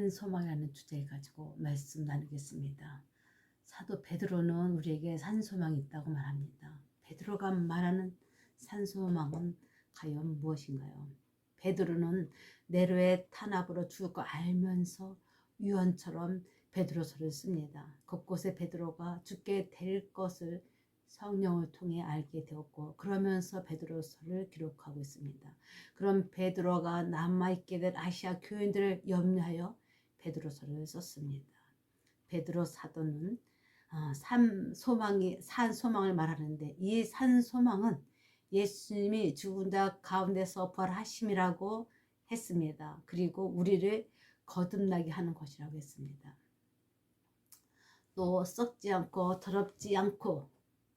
산 소망이라는 주제를 가지고 말씀 나누겠습니다. 사도 베드로는 우리에게 산 소망이 있다고 말합니다. 베드로가 말하는 산 소망은 과연 무엇인가요? 베드로는 네로의 탄압으로 죽을 거 알면서 유언처럼 베드로서를 씁니다. 곳곳에 베드로가 죽게 될 것을 성령을 통해 알게 되었고, 그러면서 베드로서를 기록하고 있습니다. 그럼 베드로가 남아있게 될 아시아 교인들을 염려하여 베드로서를 썼습니다. 베드로 사도는 산 소망을 말하는데, 이 산 소망은 예수님이 죽은 자 가운데서 부활하심이라고 했습니다. 그리고 우리를 거듭나게 하는 것이라고 했습니다. 또 썩지 않고 더럽지 않고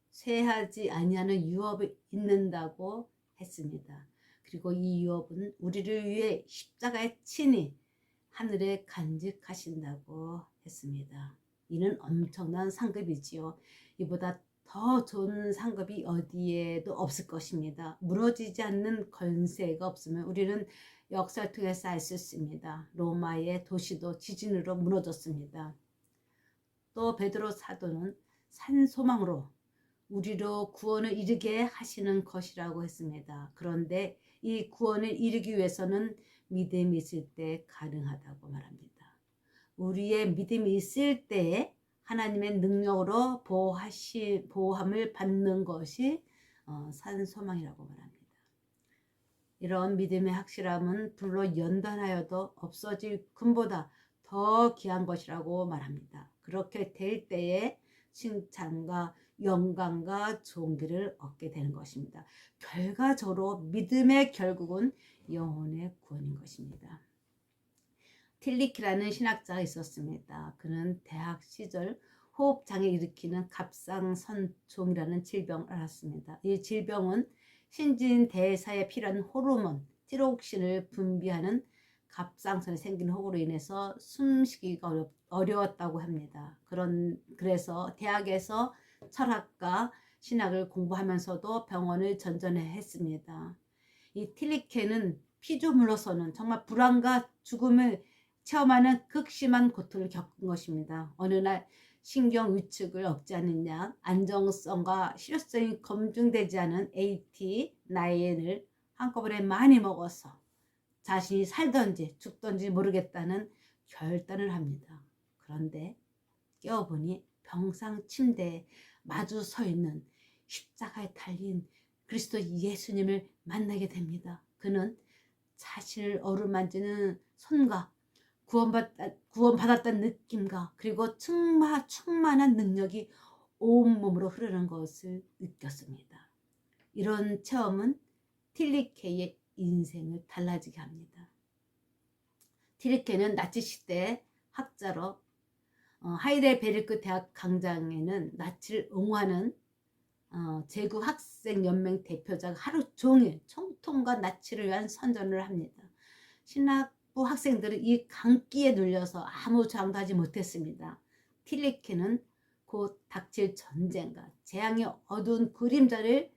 쇠하지 아니하는 유업이 있는다고 했습니다. 그리고 이 유업은 우리를 위해 십자가에 친히 하늘에 간직하신다고 했습니다. 이는 엄청난 상급이지요. 이보다 더 좋은 상급이 어디에도 없을 것입니다. 무너지지 않는 권세가 없으면 우리는 역사를 통해서 알 수 있습니다. 로마의 도시도 지진으로 무너졌습니다. 또 베드로 사도는 산 소망으로 우리로 구원을 이루게 하시는 것이라고 했습니다. 그런데 이 구원을 이루기 위해서는 믿음이 있을 때 가능하다고 말합니다. 우리의 믿음이 있을 때 하나님의 능력으로 보호함을 받는 것이 산 소망이라고 말합니다. 이런 믿음의 확실함은 불로 연단하여도 없어질 금보다 더 귀한 것이라고 말합니다. 그렇게 될 때에 칭찬과 영광과 존귀를 얻게 되는 것입니다. 결과적으로 믿음의 결국은 영혼의 구원인 것입니다. 틸리키라는 신학자가 있었습니다. 그는 대학 시절 호흡장애 일으키는 갑상선종이라는 질병을 앓았습니다. 이 질병은 신진대사에 필요한 호르몬 티록신을 분비하는 갑상선에 생긴 혹으로 인해서 숨쉬기가 어려웠다고 합니다. 그래서 대학에서 철학과 신학을 공부하면서도 병원을 전전했습니다. 이 틸리케는 피조물로서는 정말 불안과 죽음을 체험하는 극심한 고통을 겪은 것입니다. 어느 날 신경 위축을 억제하는 약, 안정성과 실효성이 검증되지 않은 AT9을 한꺼번에 많이 먹어서 자신이 살던지 죽던지 모르겠다는 결단을 합니다. 그런데 깨어보니 병상 침대에 마주 서 있는 십자가에 달린 그리스도 예수님을 만나게 됩니다. 그는 자신을 어루만지는 손과 구원받았다는 느낌과 그리고 충만한 능력이 온몸으로 흐르는 것을 느꼈습니다. 이런 체험은 틸리케의 인생을 달라지게 합니다. 틸리케는 나치 시대 학자로 하이델베르크 대학 강당에는 나치를 옹호하는 제국 학생연맹 대표자가 하루 종일 총통과 나치를 위한 선전을 합니다. 신학부 학생들은 이 강기에 눌려서 아무 저항도 하지 못했습니다. 틸리케는 곧 닥칠 전쟁과 재앙의 어두운 그림자를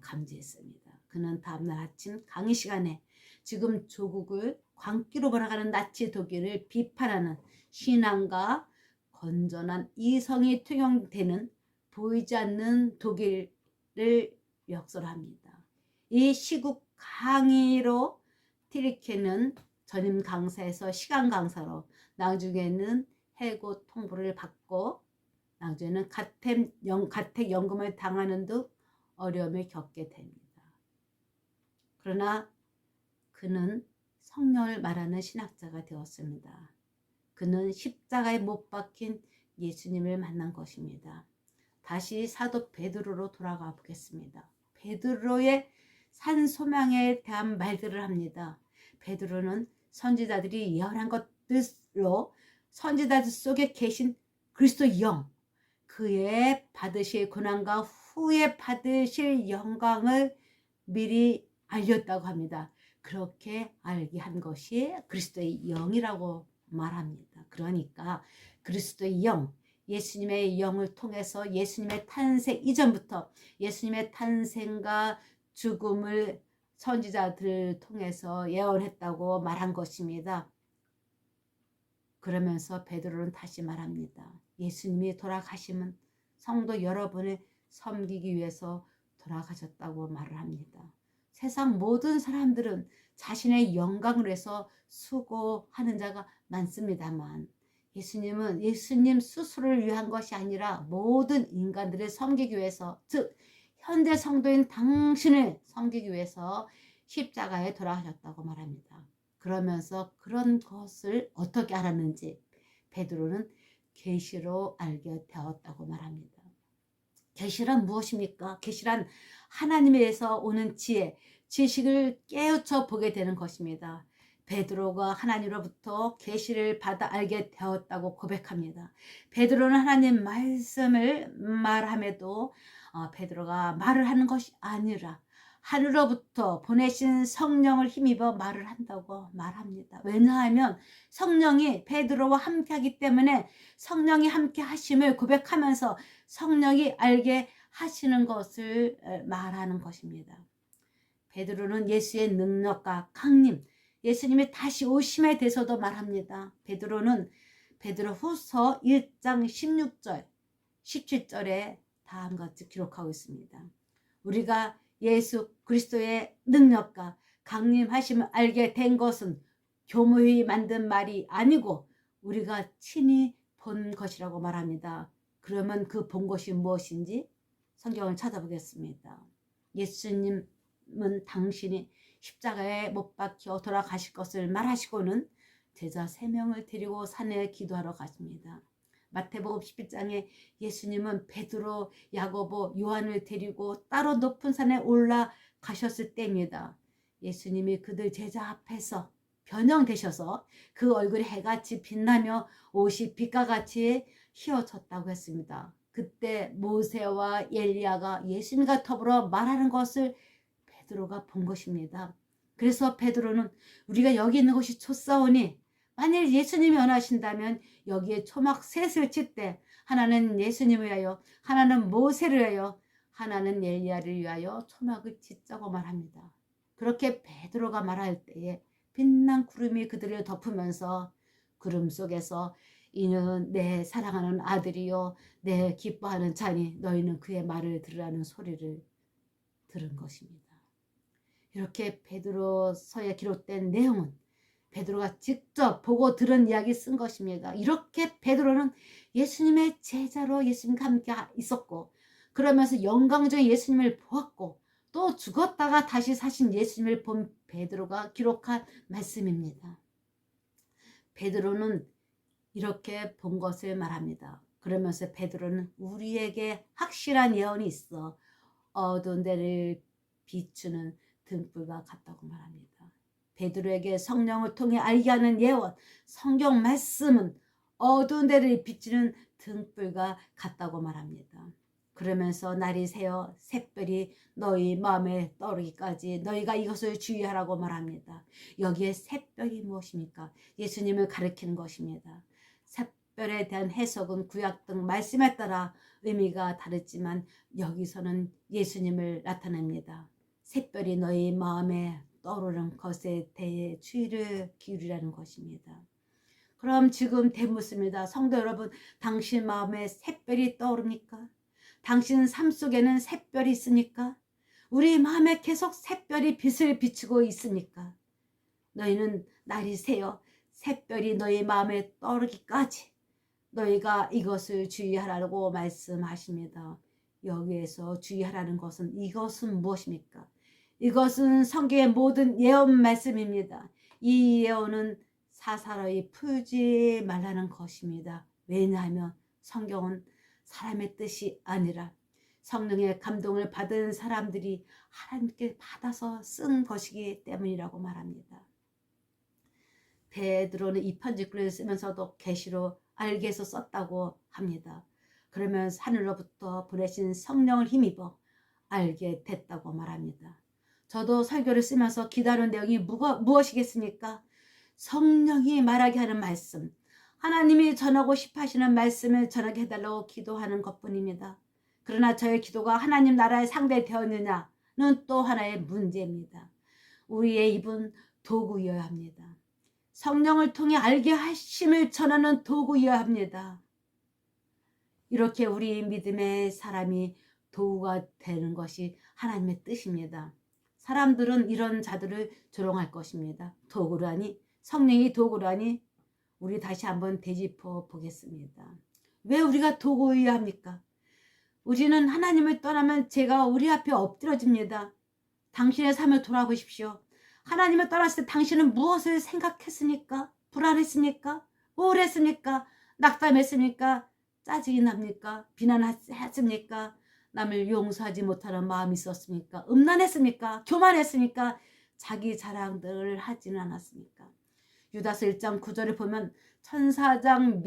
감지했습니다. 그는 다음날 아침 강의 시간에 지금 조국을 광기로 몰아가는 나치 독일을 비판하는 신앙과 건전한 이성이 투영되는 보이지 않는 독일을 역설합니다. 이 시국 강의로 틸리케는 전임 강사에서 시간 강사로, 나중에는 해고 통보를 받고 나중에는 가택연금을 당하는 등 어려움을 겪게 됩니다. 그러나 그는 성령을 말하는 신학자가 되었습니다. 그는 십자가에 못 박힌 예수님을 만난 것입니다. 다시 사도 베드로로 돌아가 보겠습니다. 베드로의 산 소망에 대한 말들을 합니다. 베드로는 선지자들이 예언한 것들로 선지자들 속에 계신 그리스도 영, 그의 받으실 고난과 후에 받으실 영광을 미리 알렸다고 합니다. 그렇게 알게 한 것이 그리스도의 영이라고 말합니다. 그러니까 그리스도의 영, 예수님의 영을 통해서 예수님의 탄생 이전부터 예수님의 탄생과 죽음을 선지자들을 통해서 예언했다고 말한 것입니다. 그러면서 베드로는 다시 말합니다. 예수님이 돌아가심은 성도 여러분을 섬기기 위해서 돌아가셨다고 말을 합니다. 세상 모든 사람들은 자신의 영광을 위해서 수고하는 자가 많습니다만 예수님은 예수님 스스로를 위한 것이 아니라 모든 인간들을 섬기기 위해서, 즉 현대 성도인 당신을 섬기기 위해서 십자가에 돌아가셨다고 말합니다. 그러면서 그런 것을 어떻게 알았는지 베드로는 계시로 알게 되었다고 말합니다. 계시란 무엇입니까? 계시란 하나님에서 오는 지혜, 지식을 깨우쳐 보게 되는 것입니다. 베드로가 하나님으로부터 계시를 받아 알게 되었다고 고백합니다. 베드로는 하나님 말씀을 말함에도 베드로가 말을 하는 것이 아니라 하늘로부터 보내신 성령을 힘입어 말을 한다고 말합니다. 왜냐하면 성령이 베드로와 함께 하기 때문에 성령이 함께 하심을 고백하면서 성령이 알게 하시는 것을 말하는 것입니다. 베드로는 예수의 능력과 강림, 예수님이 다시 오심에 대해서도 말합니다. 베드로는 베드로후서 1장 16절, 17절에 다음과 같이 기록하고 있습니다. 우리가 예수 그리스도의 능력과 강림하심을 알게 된 것은 교묘히 만든 말이 아니고 우리가 친히 본 것이라고 말합니다. 그러면 그 본 것이 무엇인지 성경을 찾아보겠습니다. 예수님은 당신이 십자가에 못 박혀 돌아가실 것을 말하시고는 제자 3명을 데리고 산에 기도하러 가십니다. 마태복음 11장에 예수님은 베드로, 야고보, 요한을 데리고 따로 높은 산에 올라가셨을 때입니다. 예수님이 그들 제자 앞에서 변형되셔서 그 얼굴이 해같이 빛나며 옷이 빛과 같이 휘어졌다고 했습니다. 그때 모세와 엘리야가 예수님과 더불어 말하는 것을 베드로가 본 것입니다. 그래서 베드로는 우리가 여기 있는 것이 좋사오니 만일 예수님이 원하신다면 여기에 초막 셋을 칠 때 하나는 예수님을 위하여, 하나는 모세를 위하여, 하나는 엘리야를 위하여 초막을 짓자고 말합니다. 그렇게 베드로가 말할 때에 빛난 구름이 그들을 덮으면서 구름 속에서 이는 내 사랑하는 아들이요 내 기뻐하는 자니 너희는 그의 말을 들으라는 소리를 들은 것입니다. 이렇게 베드로서에 기록된 내용은 베드로가 직접 보고 들은 이야기 쓴 것입니다. 이렇게 베드로는 예수님의 제자로 예수님과 함께 있었고 그러면서 영광적인 예수님을 보았고 또 죽었다가 다시 사신 예수님을 본 베드로가 기록한 말씀입니다. 베드로는 이렇게 본 것을 말합니다. 그러면서 베드로는 우리에게 확실한 예언이 있어 어두운 데를 비추는 등불과 같다고 말합니다. 베드로에게 성령을 통해 알게 하는 예언, 성경 말씀은 어두운 데를 비추는 등불과 같다고 말합니다. 그러면서 날이 새어 샛별이 너희 마음에 떠오르기까지 너희가 이것을 주의하라고 말합니다. 여기에 샛별이 무엇입니까? 예수님을 가리키는 것입니다. 샛별에 대한 해석은 구약 등 말씀에 따라 의미가 다르지만 여기서는 예수님을 나타냅니다. 샛별이 너희 마음에 떠오르는 것에 대해 주의를 기울이라는 것입니다. 그럼 지금 대묻습니다. 성도 여러분, 당신 마음에 샛별이 떠오릅니까? 당신 삶 속에는 샛별이 있습니까? 우리 마음에 계속 샛별이 빛을 비추고 있습니까? 너희는 날이 새어 샛별이 너희 마음에 떠오르기까지 너희가 이것을 주의하라고 말씀하십니다. 여기에서 주의하라는 것은 이것은 무엇입니까? 이것은 성경의 모든 예언 말씀입니다. 이 예언은 사사로이 풀지 말라는 것입니다. 왜냐하면 성경은 사람의 뜻이 아니라 성령의 감동을 받은 사람들이 하나님께 받아서 쓴 것이기 때문이라고 말합니다. 베드로는 이 편지글을 쓰면서도 계시로 알게 해서 썼다고 합니다. 그러면 하늘로부터 보내신 성령을 힘입어 알게 됐다고 말합니다. 저도 설교를 쓰면서 기다린 내용이 무엇이겠습니까? 성령이 말하게 하는 말씀, 하나님이 전하고 싶어 하시는 말씀을 전하게 해달라고 기도하는 것뿐입니다. 그러나 저의 기도가 하나님 나라에 상대되었느냐는 또 하나의 문제입니다. 우리의 입은 도구여야 합니다. 성령을 통해 알게 하심을 전하는 도구여야 합니다. 이렇게 우리 믿음의 사람이 도구가 되는 것이 하나님의 뜻입니다. 사람들은 이런 자들을 조롱할 것입니다. 도구라니, 성령이 도구라니. 우리 다시 한번 되짚어 보겠습니다. 왜 우리가 도구여야 합니까? 우리는 하나님을 떠나면 죄가 우리 앞에 엎드려집니다. 당신의 삶을 돌아보십시오. 하나님을 떠났을 때 당신은 무엇을 생각했습니까? 불안했습니까? 우울했습니까? 낙담했습니까? 짜증이 납니까? 비난했습니까? 남을 용서하지 못하는 마음이 있었습니까? 음란했습니까? 교만했습니까? 자기 자랑들을 하지는 않았습니까? 유다서 1장 9절을 보면 천사장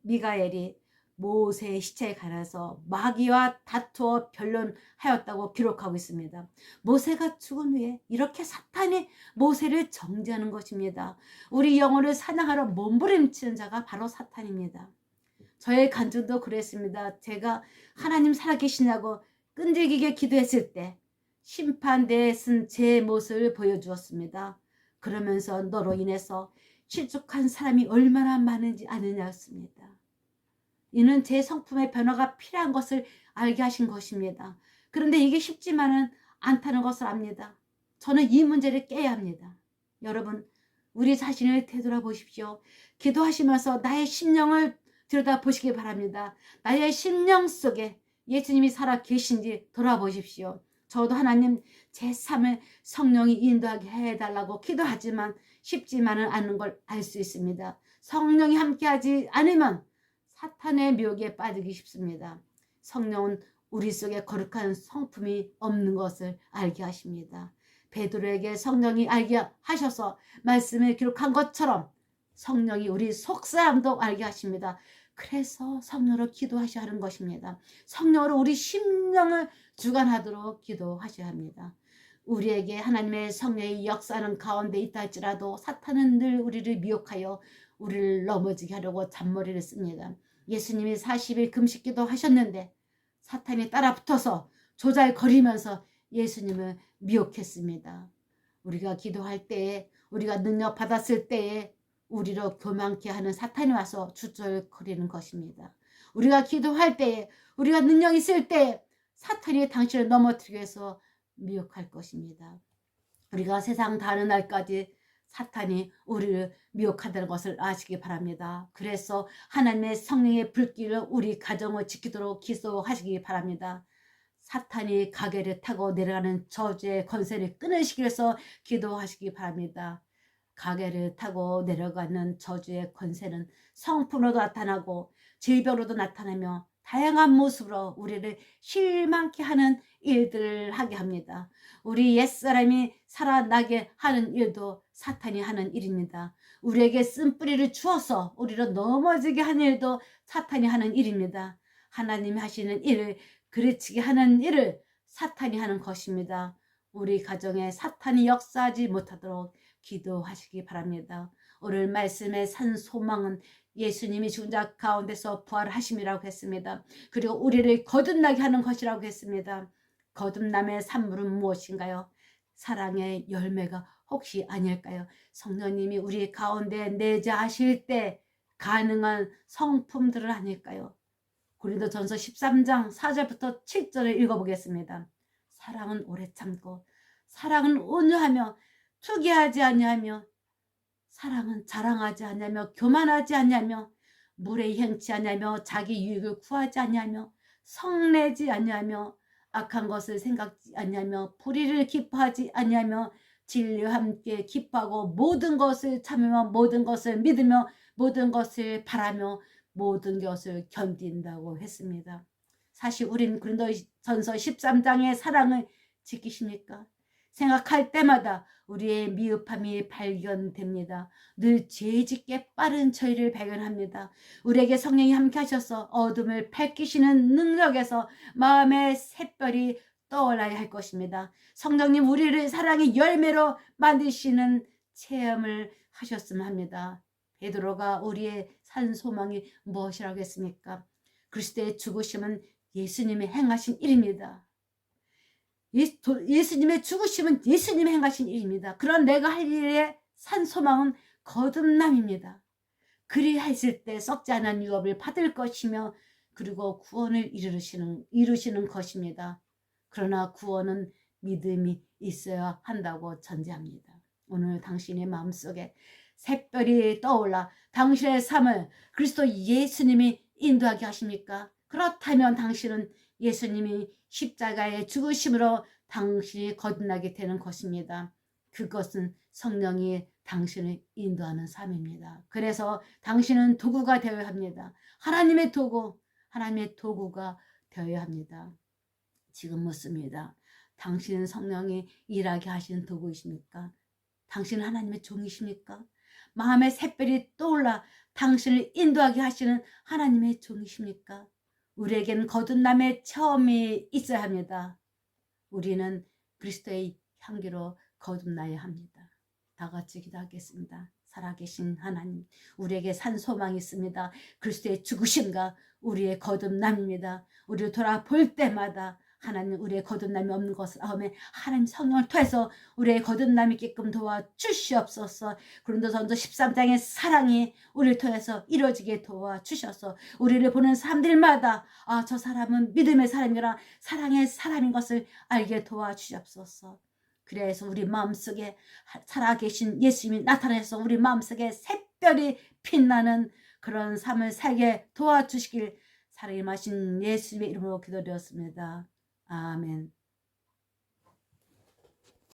미가엘이 모세의 시체에 관해서 마귀와 다투어 변론하였다고 기록하고 있습니다. 모세가 죽은 후에 이렇게 사탄이 모세를 정죄하는 것입니다. 우리 영혼을 사냥하러 몸부림치는 자가 바로 사탄입니다. 저의 간증도 그랬습니다. 제가 하나님 살아계시냐고 끈질기게 기도했을 때 심판대에 쓴 제 모습을 보여주었습니다. 그러면서 너로 인해서 실족한 사람이 얼마나 많은지 아느냐였습니다. 이는 제 성품의 변화가 필요한 것을 알게 하신 것입니다. 그런데 이게 쉽지만은 않다는 것을 압니다. 저는 이 문제를 깨야 합니다. 여러분, 우리 자신을 되돌아보십시오. 기도하시면서 나의 심령을 들여다보시기 바랍니다. 나의 심령 속에 예수님이 살아 계신지 돌아보십시오. 저도 하나님 제 삶을 성령이 인도하게 해달라고 기도하지만 쉽지만은 않은 걸 알 수 있습니다. 성령이 함께하지 않으면 사탄의 미혹에 빠지기 쉽습니다. 성령은 우리 속에 거룩한 성품이 없는 것을 알게 하십니다. 베드로에게 성령이 알게 하셔서 말씀을 기록한 것처럼 성령이 우리 속사람도 알게 하십니다. 그래서 성령으로 기도하셔야 하는 것입니다. 성령으로 우리 심령을 주관하도록 기도하셔야 합니다. 우리에게 하나님의 성령이 역사하는 가운데 있다 할지라도 사탄은 늘 우리를 미혹하여 우리를 넘어지게 하려고 잔머리를 씁니다. 예수님이 40일 금식기도 하셨는데 사탄이 따라붙어서 조잘거리면서 예수님을 미혹했습니다. 우리가 기도할 때에, 우리가 능력 받았을 때에 우리로 교만케 하는 사탄이 와서 주절거리는 것입니다. 우리가 기도할 때에, 우리가 능력 있을 때에 사탄이 당신을 넘어뜨리기 위해서 미혹할 것입니다. 우리가 세상 다하는 날까지 사탄이 우리를 미혹한다는 것을 아시기 바랍니다. 그래서 하나님의 성령의 불길을 우리 가정을 지키도록 기도하시기 바랍니다. 사탄이 가게를 타고 내려가는 저주의 권세를 끊으시기 위해서 기도하시기 바랍니다. 가게를 타고 내려가는 저주의 권세는 성품으로도 나타나고 질병으로도 나타나며 다양한 모습으로 우리를 실망케 하는 일들을 하게 합니다. 우리 옛사람이 살아나게 하는 일도 사탄이 하는 일입니다. 우리에게 쓴뿌리를 주어서 우리를 넘어지게 하는 일도 사탄이 하는 일입니다. 하나님이 하시는 일을 그르치게 하는 일을 사탄이 하는 것입니다. 우리 가정에 사탄이 역사하지 못하도록 기도하시기 바랍니다. 오늘 말씀의 산 소망은 예수님이 죽은 자 가운데서 부활하심이라고 했습니다. 그리고 우리를 거듭나게 하는 것이라고 했습니다. 거듭남의 산물은 무엇인가요? 사랑의 열매가 혹시 아닐까요? 성령님이 우리 가운데 내재하실 때 가능한 성품들은 아닐까요? 고린도전서 13장 4절부터 7절을 읽어보겠습니다. 사랑은 오래 참고, 사랑은 온유하며, 투기하지 아니하며, 사랑은 자랑하지 아니하며, 교만하지 아니하며, 무례히 행치 아니하며, 자기 유익을 구하지 아니하며, 성내지 아니하며, 악한 것을 생각지 아니하며, 불의를 기뻐하지 아니하며, 진리와 함께 기뻐하고, 모든 것을 참으며, 모든 것을 믿으며, 모든 것을 바라며, 모든 것을 견딘다고 했습니다. 사실 우린 고린도전서 13장의 사랑을 지키십니까? 생각할 때마다 우리의 미흡함이 발견됩니다. 늘 죄짓게 빠른 저희를 발견합니다. 우리에게 성령이 함께 하셔서 어둠을 밝히시는 능력에서 마음의 샛별이 떠올라야 할 것입니다. 성령님 우리를 사랑의 열매로 만드시는 체험을 하셨으면 합니다. 베드로가 우리의 산 소망이 무엇이라고 했습니까? 그리스도의 죽으심은 예수님이 행하신 일입니다. 예수님의 죽으심은 예수님이 행하신 일입니다. 그런 내가 할 일의 산 소망은 거듭남입니다. 그리하였을 때 썩지 않은 유업을 받을 것이며 그리고 구원을 이루시는 것입니다. 그러나 구원은 믿음이 있어야 한다고 전제합니다. 오늘 당신의 마음속에 샛별이 떠올라 당신의 삶을 그리스도 예수님이 인도하게 하십니까? 그렇다면 당신은 예수님이 십자가의 죽으심으로 당신이 거듭나게 되는 것입니다. 그것은 성령이 당신을 인도하는 삶입니다. 그래서 당신은 도구가 되어야 합니다. 하나님의 도구가 되어야 합니다. 지금 묻습니다. 당신은 성령이 일하게 하시는 도구이십니까? 당신은 하나님의 종이십니까? 마음의 샛별이 떠올라 당신을 인도하게 하시는 하나님의 종이십니까? 우리에겐 거듭남의 체험이 있어야 합니다. 우리는 그리스도의 향기로 거듭나야 합니다. 다 같이 기도하겠습니다. 살아계신 하나님, 우리에게 산 소망이 있습니다. 그리스도의 죽으심과 우리의 거듭남입니다. 우리를 돌아볼 때마다 하나님 우리의 거듭남이 없는 것을 아음에 하나님 성령을 통해서 우리의 거듭남이 있게끔 도와주시옵소서. 고린도전서 13장의 사랑이 우리를 통해서 이루어지게 도와주셔서 우리를 보는 사람들마다 저 사람은 믿음의 사람이라 사랑의 사람인 것을 알게 도와주시옵소서. 그래서 우리 마음속에 살아계신 예수님이 나타나서 우리 마음속에 샛별이 빛나는 그런 삶을 살게 도와주시길 사랑이 마신 예수님의 이름으로 기도드렸습니다. 아멘.